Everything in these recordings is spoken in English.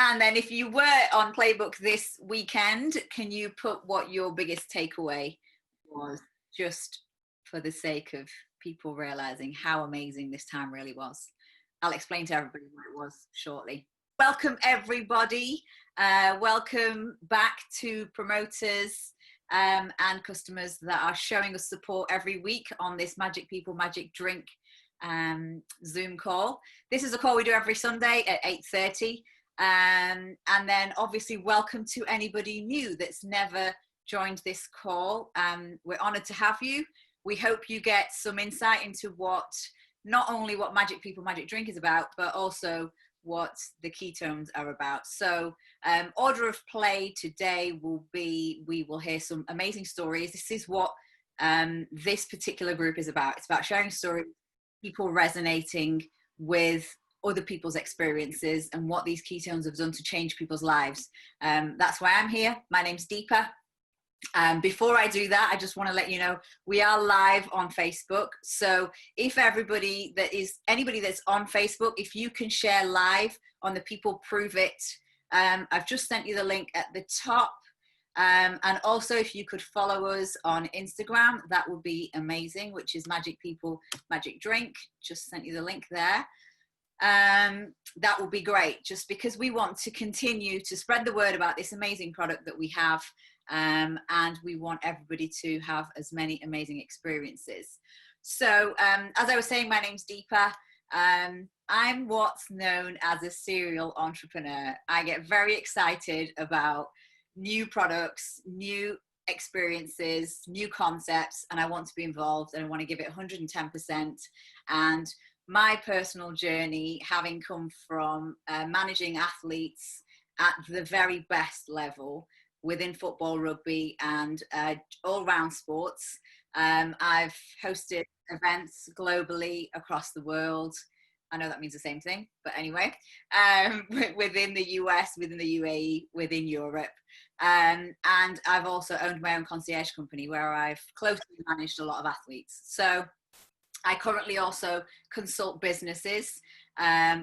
And then if you were on Playbook this weekend, can you put what your biggest takeaway was, just for the sake of people realizing how amazing this time really was? I'll explain to everybody what it was shortly. Welcome everybody. Welcome back to promoters and customers that are showing us support every week on this Magic People Magic Drink Zoom call. This is a call we do every Sunday at 8:30. And then obviously welcome to anybody new that's never joined this call. We're honored to have you. We hope you get some insight into not only what Magic People Magic Drink is about, but also what the ketones are about. So order of play today will be, we will hear some amazing stories. This is what this particular group is about. It's about sharing stories, people resonating with other people's experiences and what these ketones have done to change people's lives. That's why I'm here. My name's Deepa. Before I do that, I just want to let you know we are live on Facebook. So if anybody that's on Facebook, if you can share live on the People Prove It, I've just sent you the link at the top. And also if you could follow us on Instagram, that would be amazing, which is Magic People Magic Drink. Just sent you the link there. That would be great, just because we want to continue to spread the word about this amazing product that we have, and we want everybody to have as many amazing experiences. So as I was saying, my name's Deepa. I'm what's known as a serial entrepreneur. I get very excited about new products, new experiences, new concepts, and I want to be involved, and I want to give it 110%. And my personal journey, having come from managing athletes at the very best level within football, rugby, and all-round sports. I've hosted events globally across the world. I know that means the same thing, but anyway, within the US, within the UAE, within Europe. And I've also owned my own concierge company where I've closely managed a lot of athletes. So I currently also consult businesses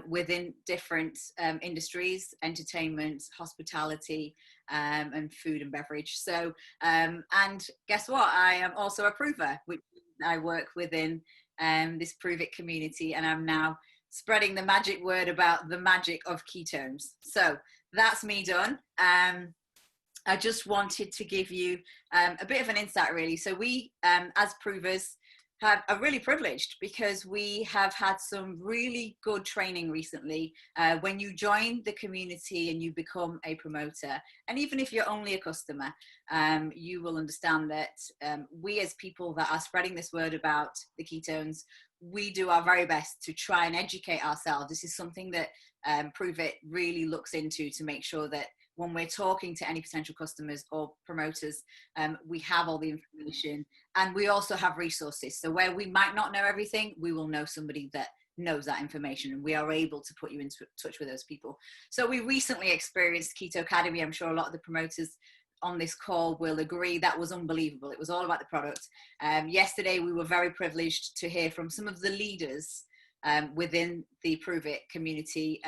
within different industries, entertainment, hospitality, and food and beverage. So, and guess what? I am also a prover, which I work within this Prove It community, and I'm now spreading the magic word about the magic of ketones. So that's me done. I just wanted to give you a bit of an insight, really. So we, as provers, are really privileged because we have had some really good training recently. When you join the community and you become a promoter, and even if you're only a customer, you will understand that we as people that are spreading this word about the ketones, we do our very best to try and educate ourselves. This is something that Prove It really looks into, to make sure that when we're talking to any potential customers or promoters, we have all the information, and we also have resources. So where we might not know everything, we will know somebody that knows that information, and we are able to put you in touch with those people. So we recently experienced Keto Academy. I'm sure a lot of the promoters on this call will agree that was unbelievable. It was all about the product. Yesterday, we were very privileged to hear from some of the leaders within the Prove It community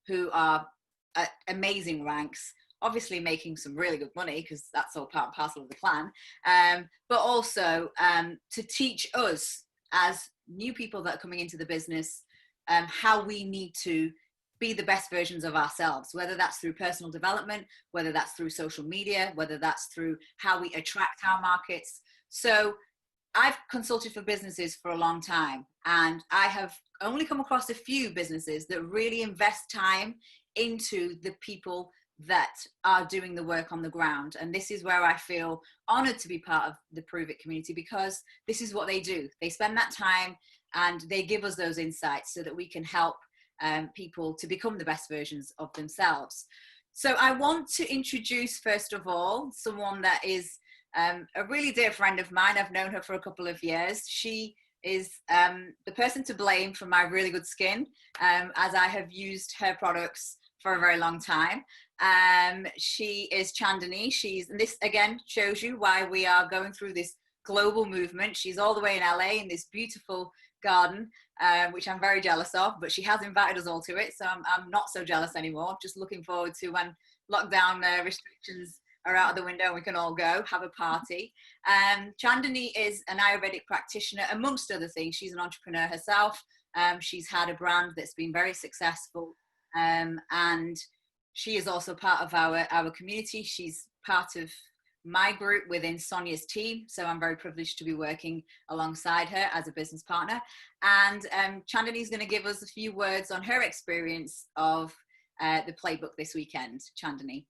who are at amazing ranks, obviously making some really good money because that's all part and parcel of the plan, but also to teach us as new people that are coming into the business how we need to be the best versions of ourselves, whether that's through personal development, whether that's through social media, whether that's through how we attract our markets. So I've consulted for businesses for a long time, and I have only come across a few businesses that really invest time into the people that are doing the work on the ground. And this is where I feel honored to be part of the Prove It community, because this is what they do. They spend that time and they give us those insights so that we can help people to become the best versions of themselves. So I want to introduce, first of all, someone that is a really dear friend of mine. I've known her for a couple of years. She is the person to blame for my really good skin, as I have used her products for a very long time. She is Chandani. And this again shows you why we are going through this global movement. She's all the way in LA in this beautiful garden. which I'm very jealous of, but she has invited us all to it. So I'm not so jealous anymore. I'm just looking forward to when lockdown restrictions are out of the window and we can all go have a party. Chandani is an Ayurvedic practitioner, amongst other things. She's an entrepreneur herself. She's had a brand that's been very successful, and she is also part of our community. She's part of my group within Sonia's team, so I'm very privileged to be working alongside her as a business partner. And Chandani is going to give us a few words on her experience of the playbook this weekend. Chandani.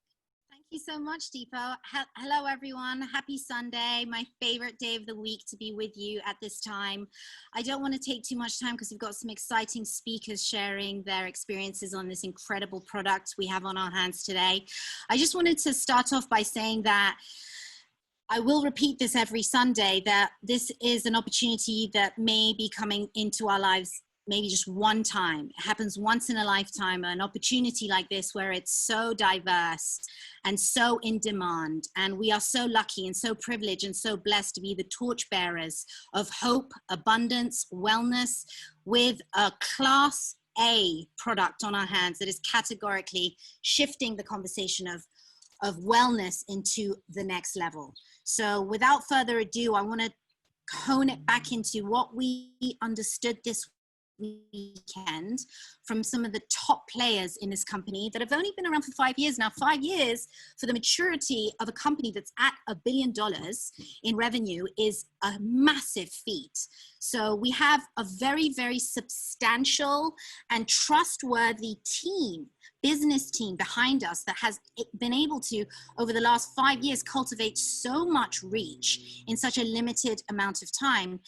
Thank you so much, Deepa. Hello, everyone. Happy Sunday, my favorite day of the week to be with you at this time. I don't want to take too much time because we've got some exciting speakers sharing their experiences on this incredible product we have on our hands today. I just wanted to start off by saying that I will repeat this every Sunday, that this is an opportunity that may be coming into our lives maybe just one time. It happens once in a lifetime, an opportunity like this where it's so diverse and so in demand. And we are so lucky and so privileged and so blessed to be the torchbearers of hope, abundance, wellness, with a Class A product on our hands that is categorically shifting the conversation of wellness into the next level. So without further ado, I want to hone it back into what we understood this weekend from some of the top players in this company that have only been around for 5 years now. 5 years for the maturity of a company that's at $1 billion in revenue is a massive feat. So we have a very, very substantial and trustworthy team, business team behind us that has been able to, over the last 5 years, cultivate so much reach in such a limited amount of time.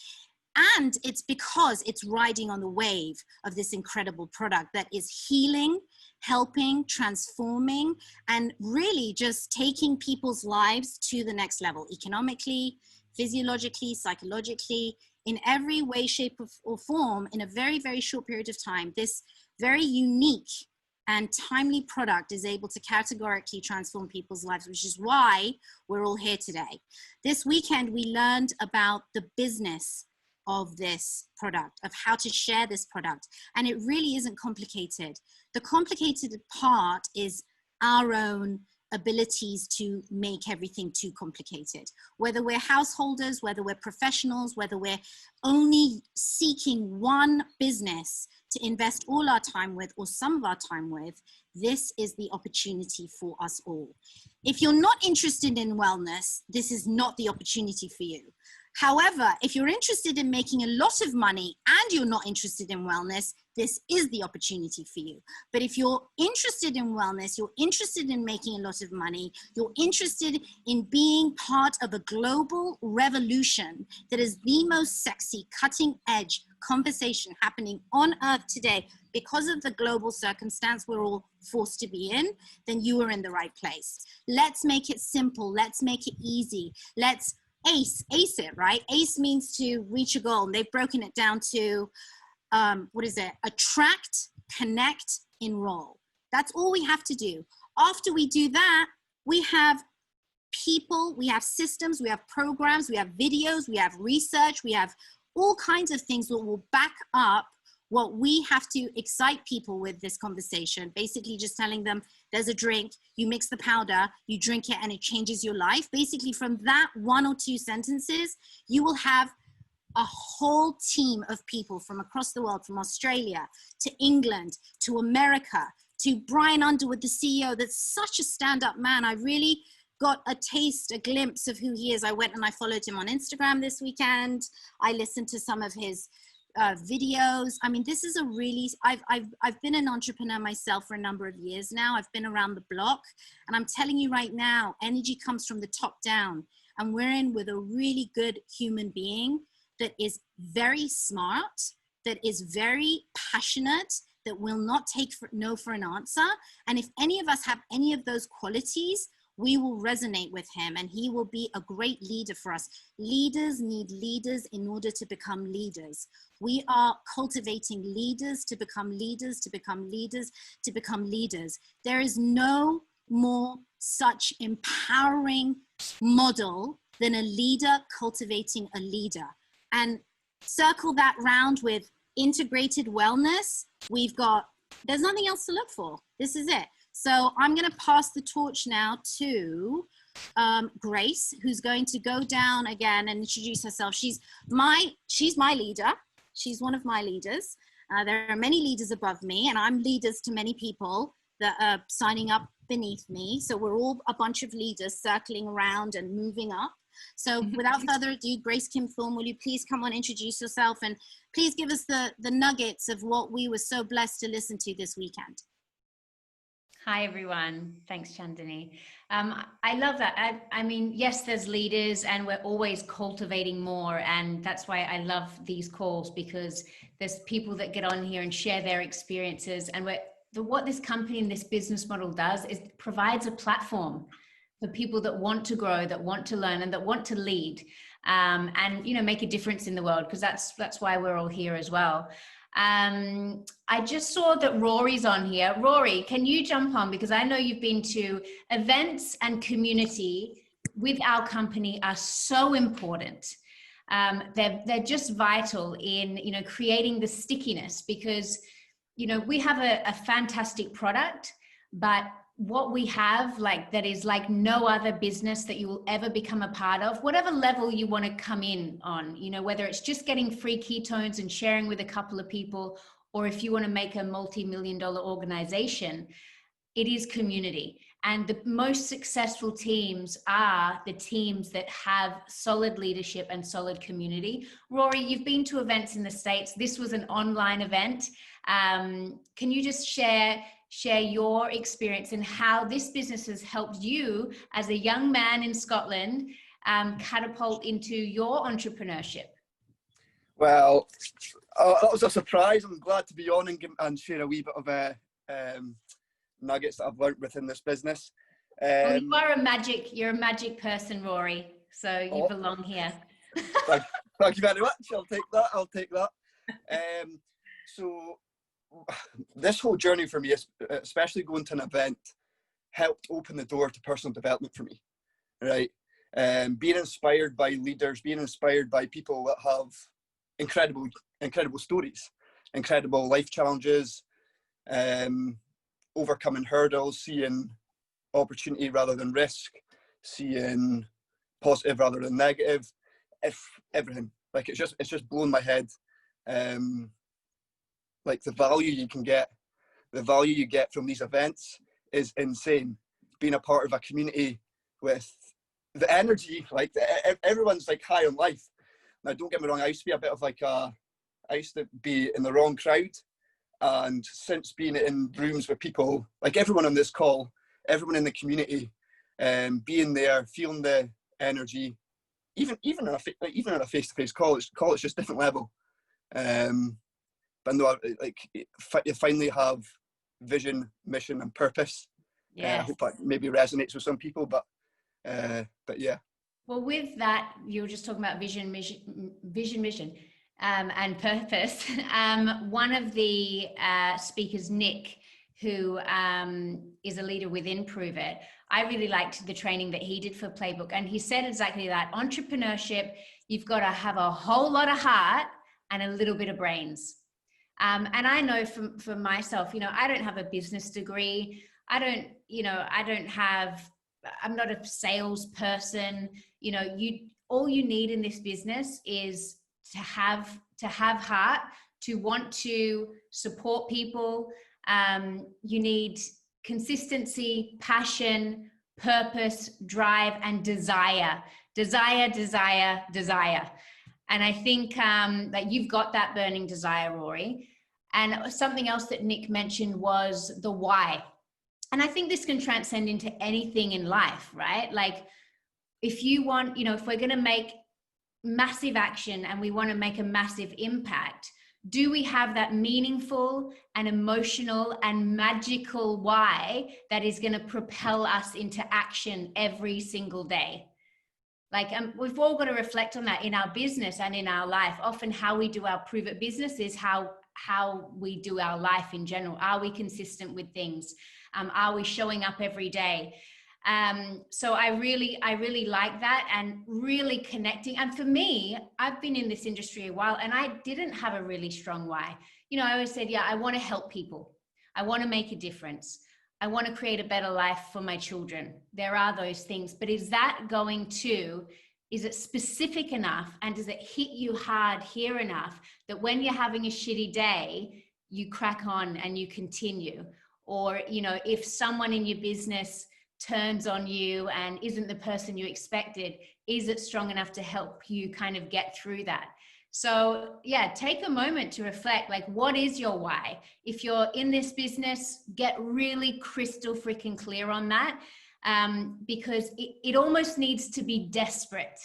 And it's because it's riding on the wave of this incredible product that is healing, helping, transforming, and really just taking people's lives to the next level, economically, physiologically, psychologically, in every way, shape, or form, in a very, very short period of time. This very unique and timely product is able to categorically transform people's lives, which is why we're all here today. This weekend, we learned about the business of this product, of how to share this product. And it really isn't complicated. The complicated part is our own abilities to make everything too complicated. Whether we're householders, whether we're professionals, whether we're only seeking one business to invest all our time with or some of our time with, this is the opportunity for us all. If you're not interested in wellness, this is not the opportunity for you. However, if you're interested in making a lot of money and you're not interested in wellness, this is the opportunity for you. But if you're interested in wellness, you're interested in making a lot of money, you're interested in being part of a global revolution that is the most sexy, cutting edge conversation happening on earth today because of the global circumstance we're all forced to be in, then you are in the right place. Let's make it simple. Let's make it easy. Let's ace it, right? Ace means to reach a goal. And they've broken it down to, what is it? Attract, connect, enroll. That's all we have to do. After we do that, we have people, we have systems, we have programs, we have videos, we have research, we have all kinds of things that will back up what we have to excite people with this conversation. Basically just telling them there's a drink, you mix the powder, you drink it, and it changes your life. Basically from that 1 or 2 sentences, you will have a whole team of people from across the world, from Australia to England to America to Brian Underwood, the CEO. That's such a stand-up man. I really got a taste, a glimpse of who he is. I went and I followed him on Instagram this weekend. I listened to some of his videos. I mean, this is a really, I've been an entrepreneur myself for a number of years now. I've been around the block, and I'm telling you right now, energy comes from the top down, and we're in with a really good human being that is very smart, that is very passionate, that will not take no for an answer. And if any of us have any of those qualities, we will resonate with him, and he will be a great leader for us. Leaders need leaders in order to become leaders. We are cultivating leaders to become leaders, to become leaders, to become leaders. There is no more such empowering model than a leader cultivating a leader. And circle that round with integrated wellness, there's nothing else to look for. This is it. So I'm going to pass the torch now to Grace, who's going to go down again and introduce herself. She's my leader. She's one of my leaders. There are many leaders above me, and I'm leaders to many people that are signing up beneath me. So we're all a bunch of leaders circling around and moving up. So without further ado, Grace Kim Thorne, will you please come on, introduce yourself, and please give us the nuggets of what we were so blessed to listen to this weekend. Hi, everyone. Thanks, Chandani. I love that. I mean, yes, there's leaders and we're always cultivating more. And that's why I love these calls, because there's people that get on here and share their experiences. And what this company and this business model does is provides a platform for people that want to grow, that want to learn, and that want to lead, and, you know, make a difference in the world, because that's why we're all here as well. I just saw that Rory's on here. Rory, can you jump on? Because I know you've been to events, and community with our company are so important. They're just vital in, you know, creating the stickiness, because, you know, we have a fantastic product, but what we have, like, that is like no other business that you will ever become a part of, whatever level you want to come in on, you know, whether it's just getting free ketones and sharing with a couple of people, or if you want to make a multi-million-dollar organization, it is community. And the most successful teams are the teams that have solid leadership and solid community. Rory, you've been to events in the States. This was an online event. Can you just share your experience and how this business has helped you as a young man in Scotland catapult into your entrepreneurship? Well, that was a surprise. I'm glad to be on and share a wee bit of nuggets that I've learned within this business. Well, you're a magic person, Rory, so you belong here. Thank you very much. I'll take that. So this whole journey for me, especially going to an event, helped open the door to personal development for me, right? Being inspired by leaders, being inspired by people that have incredible stories, incredible life challenges, overcoming hurdles, seeing opportunity rather than risk, seeing positive rather than negative, everything. Like, it's just blown my head. Like, the value you get from these events is insane. Being a part of a community with the energy, like, everyone's like high on life. Now, don't get me wrong, I used to be in the wrong crowd. And since being in rooms with people, like everyone on this call, everyone in the community, being there, feeling the energy, even on a face-to-face call, it's just different level. But no, like, you finally have vision, mission, and purpose. Yeah. I hope that maybe resonates with some people, but yeah. Well, with that, you were just talking about vision, mission, and purpose. One of the speakers, Nick, who is a leader within PRUVIT, I really liked the training that he did for Playbook, and he said exactly that. Entrepreneurship, you've got to have a whole lot of heart and a little bit of brains. And I know for myself, you know, I don't have a business degree. I'm not a salesperson. You know, all you need in this business is to have heart, to want to support people. You need consistency, passion, purpose, drive, and desire. Desire. And I think that you've got that burning desire, Rory. And something else that Nick mentioned was the why. And I think this can transcend into anything in life, right? Like, if you want, you know, if we're going to make massive action and we want to make a massive impact, do we have that meaningful and emotional and magical why that is going to propel us into action every single day? Like, we've all got to reflect on that in our business and in our life. Often how we do our PRUVIT business is how we do our life in general. Are we consistent with things? Are we showing up every day? So I really like that, and really connecting. And for me, I've been in this industry a while, and I didn't have a really strong why. You know, I always said, yeah, I want to help people. I want to make a difference. I want to create a better life for my children. There are those things, but is it specific enough, and does it hit you hard here enough that when you're having a shitty day, you crack on and you continue? Or, you know, if someone in your business turns on you and isn't the person you expected, is it strong enough to help you kind of get through that? So yeah, take a moment to reflect, like, what is your why? If you're in this business, get really crystal freaking clear on that, because it almost needs to be desperate.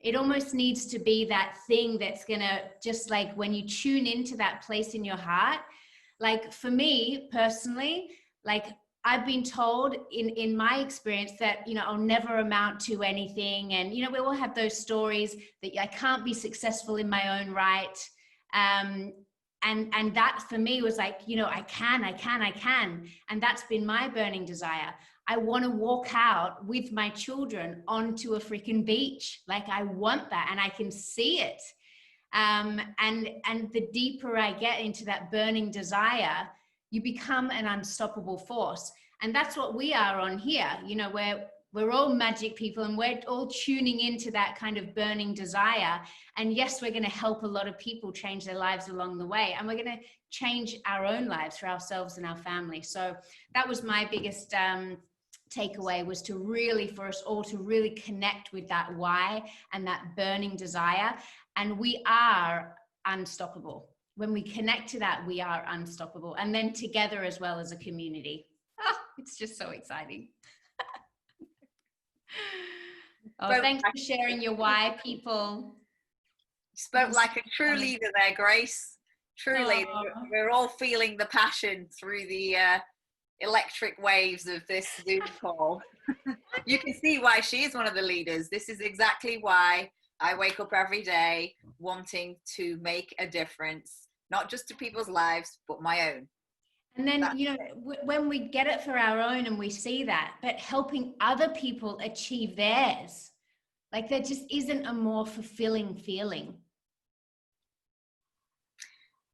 It almost needs to be that thing that's gonna, just like when you tune into that place in your heart. Like for me personally, like I've been told in my experience that, you know, I'll never amount to anything. And, you know, we all have those stories that I can't be successful in my own right. And that for me was like, you know, I can. And that's been my burning desire. I want to walk out with my children onto a freaking beach. Like I want that, and I can see it. And the deeper I get into that burning desire, you become an unstoppable force. And that's what we are on here. You know, we're all magic people, and we're all tuning into that kind of burning desire. And yes, we're going to help a lot of people change their lives along the way. And we're going to change our own lives for ourselves and our family. So that was my biggest takeaway, was to really, for us all to really connect with that why and that burning desire. And we are unstoppable. When we connect to that, we are unstoppable. And then together as well as a community. Oh, it's just so exciting. Oh, thanks for sharing your why, people. You spoke like a true leader there, Grace. Truly, we're all feeling the passion through the electric waves of this Zoom call. You can see why she is one of the leaders. This is exactly why I wake up every day wanting to make a difference, not just to people's lives, but my own. And then, you know, when we get it for our own and we see that, but helping other people achieve theirs, like there just isn't a more fulfilling feeling.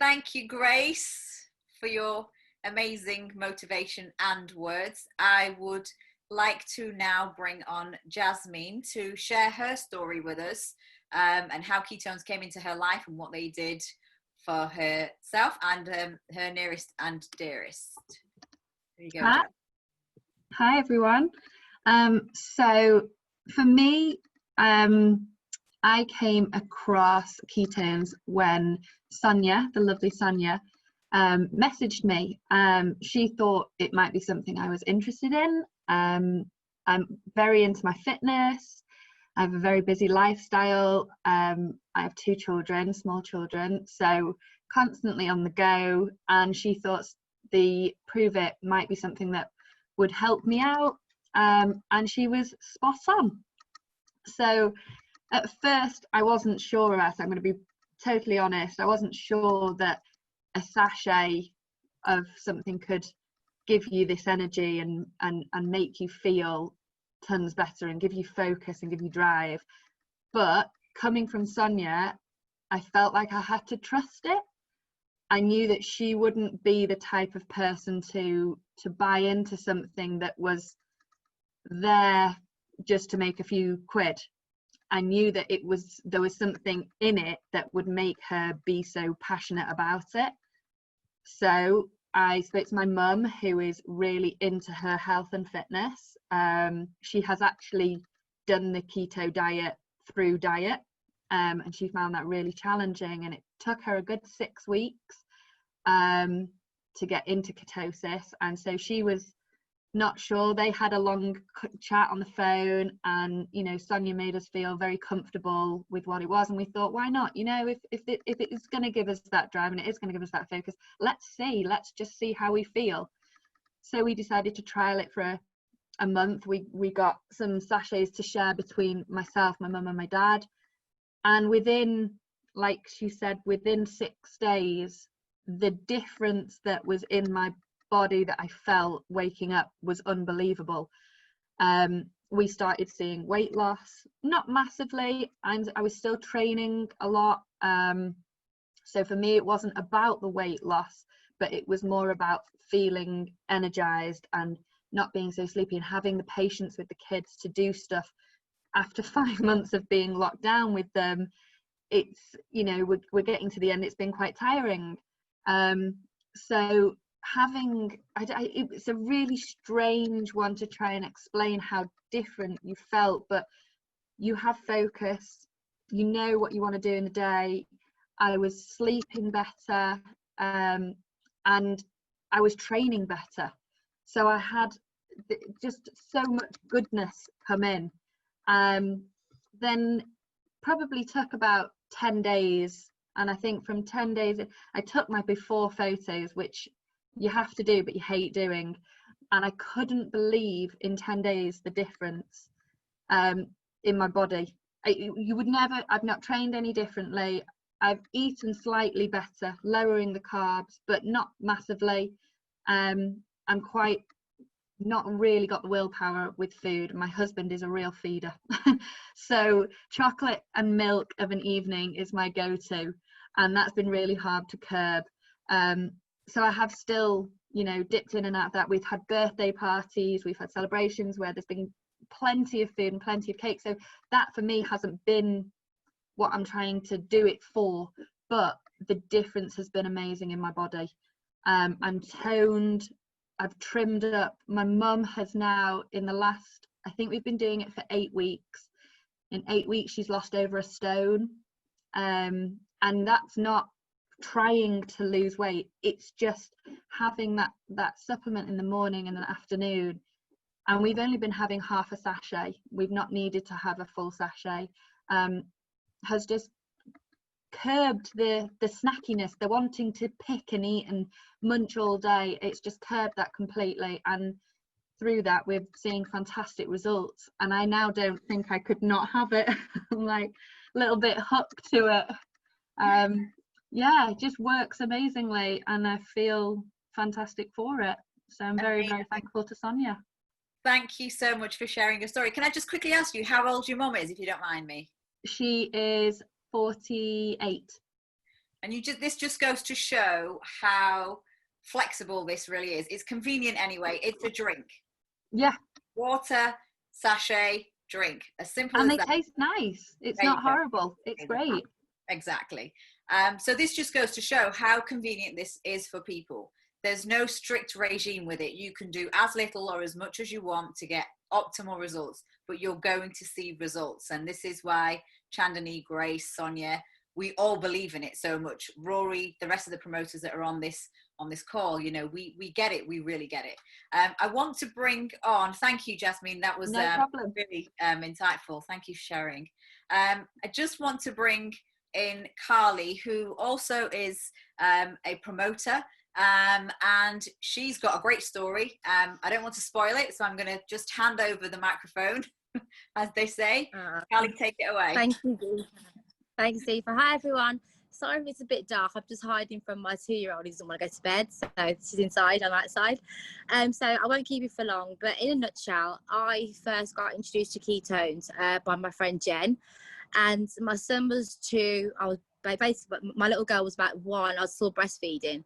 Thank you, Grace, for your amazing motivation and words. I would like to now bring on Jasmine to share her story with us, and how ketones came into her life and what they did for herself and her nearest and dearest. There you go. Hi everyone. So for me, I came across ketones when Sonia, the lovely Sonia, messaged me. She thought it might be something I was interested in. I'm very into my fitness. I have a very busy lifestyle. I have 2 children, small children, so constantly on the go. And she thought the Prove It might be something that would help me out. And she was spot on. So at first I wasn't sure about it. I'm going to be totally honest. I wasn't sure that a sachet of something could give you this energy and make you feel tons better and give you focus and give you drive. But coming from Sonia, I felt like I had to trust it. I knew that she wouldn't be the type of person to buy into something that was there just to make a few quid. I knew that there was something in it that would make her be so passionate about it. So I spoke to my mum, who is really into her health and fitness. She has actually done the keto diet through diet, and she found that really challenging, and it took her a good 6 weeks to get into ketosis. And so she was not sure. They had a long chat on the phone, and you know, Sonia made us feel very comfortable with what it was, and we thought, why not? You know, if it is going to give us that drive and it is going to give us that focus, let's just see how we feel. So we decided to trial it for a month. We got some sachets to share between myself, my mum and my dad, and within, like she said, within 6 days, the difference that was in my body that I felt waking up was unbelievable. we started seeing weight loss, not massively, and I was still training a lot. So for me, it wasn't about the weight loss, but it was more about feeling energized and not being so sleepy and having the patience with the kids to do stuff. After 5 months of being locked down with them, it's, you know, we're getting to the end. It's been quite tiring. So having, it's a really strange one to try and explain how different you felt, but you have focus, you know what you want to do in the day. I was sleeping better, and I was training better. So I had just so much goodness come in. Then probably took about 10 days. And I think from 10 days, I took my before photos, which you have to do, but you hate doing. And I couldn't believe in 10 days the difference in my body. You would never, I've not trained any differently. I've eaten slightly better, lowering the carbs, but not massively. I'm quite not really got the willpower with food. My husband is a real feeder. So chocolate and milk of an evening is my go-to, and that's been really hard to curb. So I have still, you know, dipped in and out of that. We've had birthday parties, we've had celebrations where there's been plenty of food and plenty of cake. So that for me hasn't been what I'm trying to do it for, but the difference has been amazing in my body. I'm toned, I've trimmed up. My mum has now, in the last, I think we've been doing it for 8 weeks. In 8 weeks, she's lost over a stone. And that's not trying to lose weight. It's just having that supplement in the morning and the afternoon. And we've only been having half a sachet. We've not needed to have a full sachet. Has just curbed the snackiness, the wanting to pick and eat and munch all day. It's just curbed that completely, and through that we're seeing fantastic results, and I now don't think I could not have it. I'm like a little bit hooked to it. Yeah, it just works amazingly and I feel fantastic for it. So I'm very, very thankful to Sonia. Thank you so much for sharing your story. Can I just quickly ask you how old your mum is, if you don't mind me? She is 48. And this just goes to show how flexible this really is. It's convenient anyway. It's a drink. Yeah. Water, sachet, drink. As simple as and that. they taste nice. It's not horrible. It's great. Exactly. So this just goes to show how convenient this is for people. There's no strict regime with it. You can do as little or as much as you want to get optimal results, but you're going to see results. And this is why Chandani, Grace, Sonia, we all believe in it so much. Rory, the rest of the promoters that are on this call, you know, we get it. We really get it. I want to bring on, thank you, Jasmine. That was really insightful. Thank you for sharing. I just want to bring in Carly, who also is a promoter. And she's got a great story. I don't want to spoil it, so I'm going to just hand over the microphone, as they say. Carly, take it away. Thank you, Dee. Thanks, Steve. Hi, everyone. Sorry if it's a bit dark. I'm just hiding from my 2-year-old who doesn't want to go to bed. So she's inside, I'm outside. So I won't keep you for long. But in a nutshell, I first got introduced to ketones by my friend Jen. And my son was 2. I was basically, my little girl was about 1. I was still breastfeeding,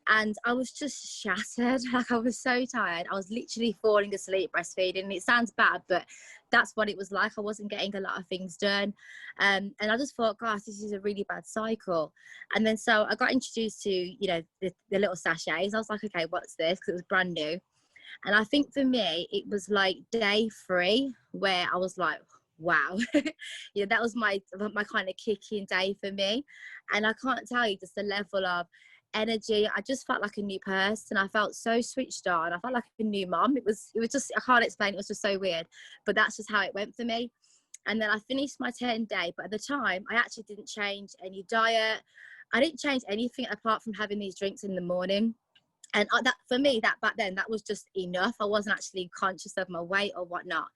and I was just shattered. Like, I was so tired. I was literally falling asleep breastfeeding. And it sounds bad, but that's what it was like. I wasn't getting a lot of things done, and I just thought, gosh, this is a really bad cycle. And then so I got introduced to, you know, the little sachets. I was like, okay, what's this? Because it was brand new. And I think for me, it was like day 3 where I was like, wow. Yeah, that was my kind of kick-in day for me. And I can't tell you, just the level of energy, I just felt like a new person. I felt so switched on. I felt like a new mom. It was just, I can't explain, it was just so weird, but that's just how it went for me. And then I finished my 10 day, but at the time I actually didn't change any diet. I didn't change anything apart from having these drinks in the morning. And that, for me, that back then, that was just enough. I wasn't actually conscious of my weight or whatnot.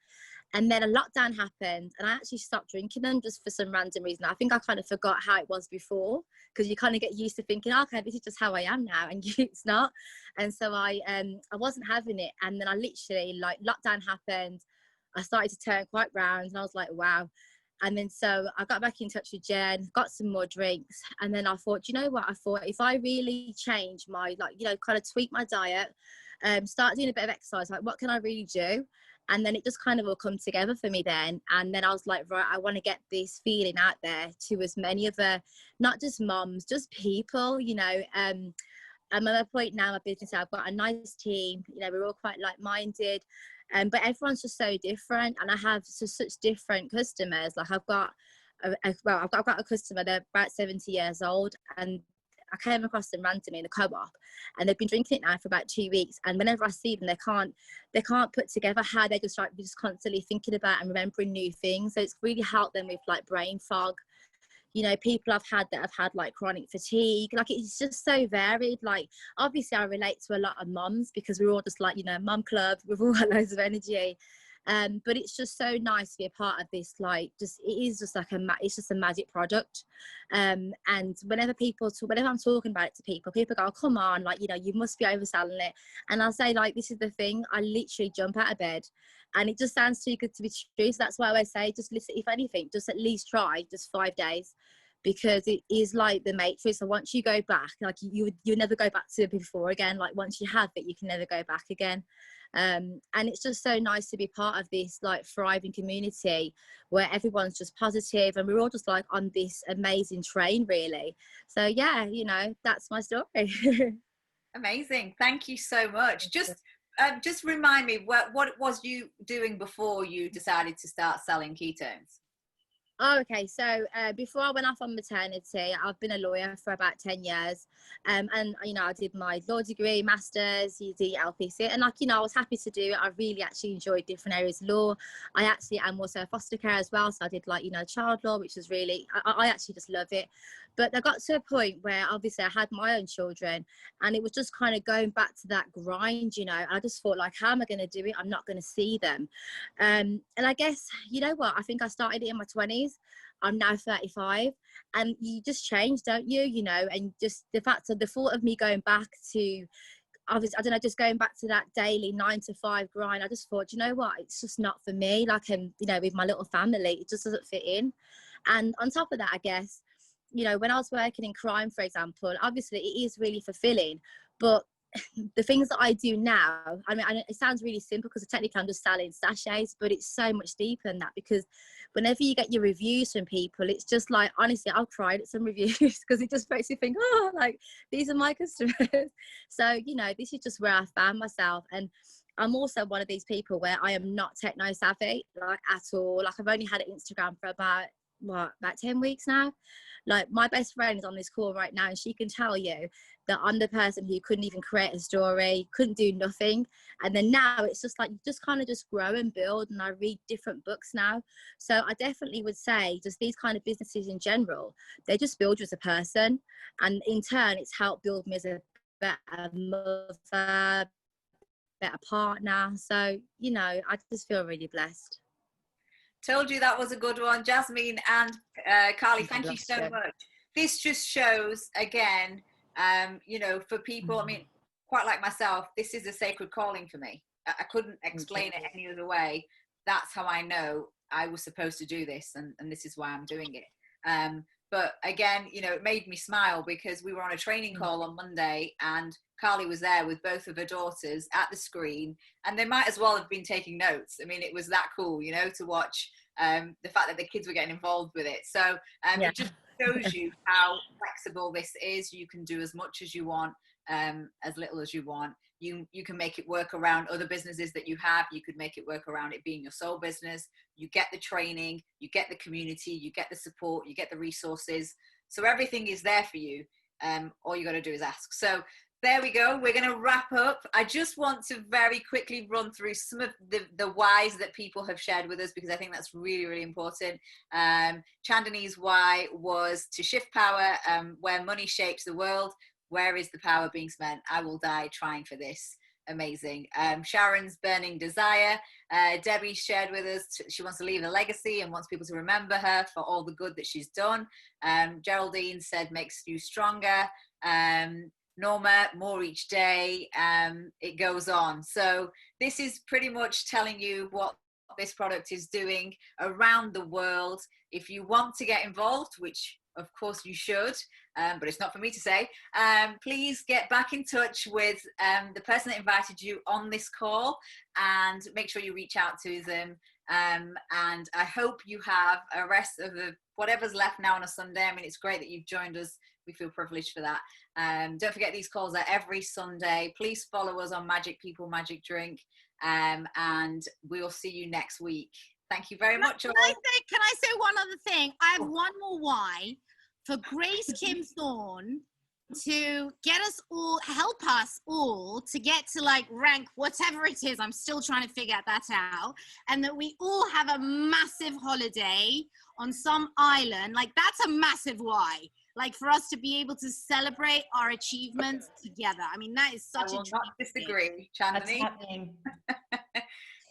And then a lockdown happened and I actually stopped drinking them just for some random reason. I think I kind of forgot how it was before, because you kind of get used to thinking, oh, okay, this is just how I am now, and it's not. And so I wasn't having it. And then I literally, like, lockdown happened, I started to turn quite round and I was like, wow. And then so I got back in touch with Jen, got some more drinks, and then I thought, you know what, I thought if I really change my, like, you know, kind of tweak my diet, start doing a bit of exercise, like what can I really do? And then it just kind of all come together for me then. And then I was like, right, I want to get this feeling out there to as many of not just moms, just people, you know. I'm at a point now in my business, I've got a nice team, you know, we're all quite like-minded, but everyone's just so different, and I have such different customers. Like I've got I've got a customer, they're about 70 years old, and I came across them randomly in the co-op, and they've been drinking it now for about 2 weeks, and whenever I see them, they can't put together how they just like just constantly thinking about and remembering new things. So it's really helped them with like brain fog. You know, people I've had that have had like chronic fatigue, like it's just so varied. Like obviously I relate to a lot of moms because we're all just like, you know, mum club, we've all got loads of energy. But it's just so nice to be a part of this, like, just, it is just like it's just a magic product. And whenever I'm talking about it to people, people go, oh, come on, like, you know, you must be overselling it. And I'll say, like, this is the thing, I literally jump out of bed and it just sounds too good to be true. So that's why I always say, just listen, if anything, just at least try just 5 days, because it is like the Matrix. So once you go back, like you never go back to it before again. Like once you have it, you can never go back again. And it's just so nice to be part of this like thriving community where everyone's just positive and we're all just like on this amazing train, really. So yeah, you know, that's my story. Amazing, thank you so much. Just remind me what was you doing before you decided to start selling ketones? Oh, okay. So before I went off on maternity, I've been a lawyer for about 10 years. And, you know, I did my law degree, master's, the LPC. And, like, you know, I was happy to do it. I really actually enjoyed different areas of law. I actually am also a foster care as well. So I did, like, you know, child law, which was really, I actually just love it. But I got to a point where obviously I had my own children and it was just kind of going back to that grind, you know. I just thought, like, how am I going to do it? I'm not going to see them. And I guess, you know what, I think I started it in my 20s. I'm now 35 and you just change, don't you? You know, and just the thought of me going back to, I don't know, just going back to that daily 9 to 5 grind, I just thought, you know what, it's just not for me. Like, you know, with my little family, it just doesn't fit in. And on top of that, I guess, you know, when I was working in crime, for example, obviously it is really fulfilling, but the things that I do now, I mean, it sounds really simple because technically I'm just selling sachets, but it's so much deeper than that, because whenever you get your reviews from people, it's just like, honestly, I've cried at some reviews because it just makes you think, oh, like, these are my customers. So, you know, this is just where I found myself. And I'm also one of these people where I am not techno savvy, like, at all. Like, I've only had Instagram for about 10 weeks now. Like, my best friend is on this call right now and she can tell you that I'm the person who couldn't even create a story, couldn't do nothing. And then now it's just like, you just kind of just grow and build, and I read different books now. So I definitely would say just these kind of businesses in general, they just build you as a person, and in turn it's helped build me as a better mother, better partner. So, you know, I just feel really blessed. Told you that was a good one. Jasmine and Carly, thank you so much. This just shows, again, you know, for people, I mean, quite like myself, this is a sacred calling for me. I couldn't explain it any other way. That's how I know I was supposed to do this, and this is why I'm doing it. But again, you know, it made me smile because we were on a training call on Monday and Carly was there with both of her daughters at the screen, and they might as well have been taking notes. I mean, it was that cool, you know, to watch the fact that the kids were getting involved with it. So it just shows you how flexible this is. You can do as much as you want, as little as you want. You can make it work around other businesses that you have. You could make it work around it being your sole business. You get the training, you get the community, you get the support, you get the resources. So everything is there for you. All you got to do is ask. So there we go. We're going to wrap up. I just want to very quickly run through some of the whys that people have shared with us, because I think that's really, really important. Chandani's why was to shift power, where money shapes the world. Where is the power being spent? I will die trying for this. amazing. Sharon's burning desire. Debbie shared with us she wants to leave a legacy and wants people to remember her for all the good that she's done. Geraldine said makes you stronger. Norma, more each day. It goes on. So this is pretty much telling you what this product is doing around the world. If you want to get involved, which of course you should, but it's not for me to say, please get back in touch with the person that invited you on this call and make sure you reach out to them. And I hope you have a rest of whatever's left now on a Sunday. I mean, it's great that you've joined us. We feel privileged for that. Don't forget these calls are every Sunday. Please follow us on Magic People, Magic Drink, and we will see you next week. Thank you very much. Can I say one other thing? I have one more why for Grace Kim Thorne to get us all, help us all to get to like rank whatever it is. I'm still trying to figure that out. And that we all have a massive holiday on some island. Like that's a massive why. Like for us to be able to celebrate our achievements together. I mean, that is such I will not disagree, Chandni. That's happening.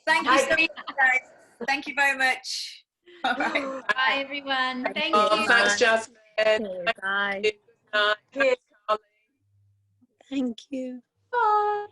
Thank you so much, guys. Thank you very much. All right. Bye, everyone. Thank you. Thanks, Jasmine. Bye. Thank you. Thank you. Bye.